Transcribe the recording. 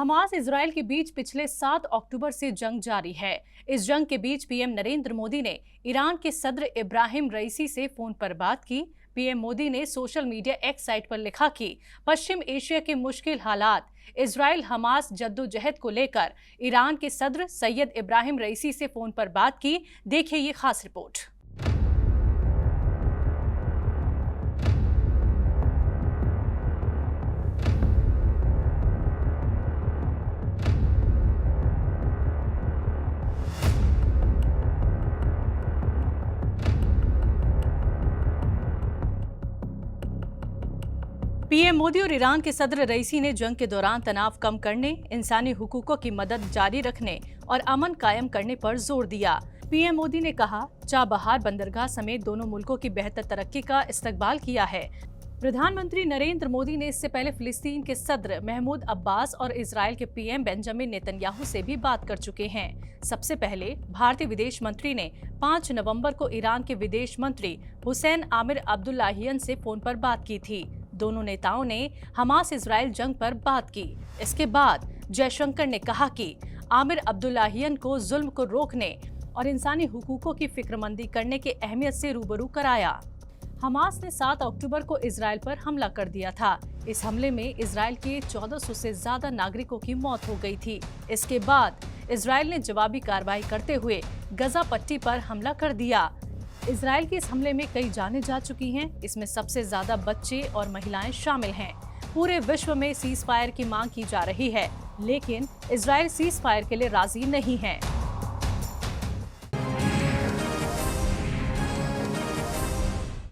Hamas Israel के बीच पिछले 7 अक्टूबर से जंग जारी है। इस जंग के बीच पीएम नरेंद्र मोदी ने ईरान के सदर इब्राहिम रईसी से फोन पर बात की। पीएम मोदी ने सोशल मीडिया एक्स साइट पर लिखा कि पश्चिम एशिया के मुश्किल हालात, इजराइल हमास जद्दोजहद को लेकर ईरान के सदर सैयद इब्राहिम रईसी से फोन पर बात की। देखिए ये खास रिपोर्ट। पीएम मोदी और ईरान के सदर रईसी ने जंग के दौरान तनाव कम करने, इंसानी हुकूकों की मदद जारी रखने और अमन कायम करने पर जोर दिया। पीएम मोदी ने कहा, चाबहार बंदरगाह समेत दोनों मुल्कों की बेहतर तरक्की का इस्तकबाल किया है। प्रधानमंत्री नरेंद्र मोदी ने इससे पहले फिलिस्तीन के सदर महमूद अब्बास और इजराइल के पीएम बेंजामिन नेतन्याहू से भी बात कर चुके हैं। सबसे पहले भारतीय विदेश मंत्री ने 5 नवंबर को ईरान के विदेश मंत्री हुसैन आमिर अब्दुल्लाहियन से फोन पर बात की थी। दोनों नेताओं ने हमास इजराइल जंग पर बात की। इसके बाद जयशंकर ने कहा कि आमिर अब्दुल्लाहियन को जुल्म को रोकने और इंसानी हुकूकों की फिक्रमंदी करने की अहमियत से रूबरू कराया। हमास ने 7 अक्टूबर को इजराइल पर हमला कर दिया था। इस हमले में इजराइल के 1400 से ज्यादा नागरिकों की मौत हो गई थी। इसके बाद इजराइल ने जवाबी कार्रवाई करते हुए गजा पट्टी पर हमला कर दिया। इजराइल के इस हमले में कई जानें जा चुकी हैं। इसमें सबसे ज्यादा बच्चे और महिलाएं शामिल हैं। पूरे विश्व में सीज फायर की मांग की जा रही है, लेकिन इजराइल सीज फायर के लिए राजी नहीं है।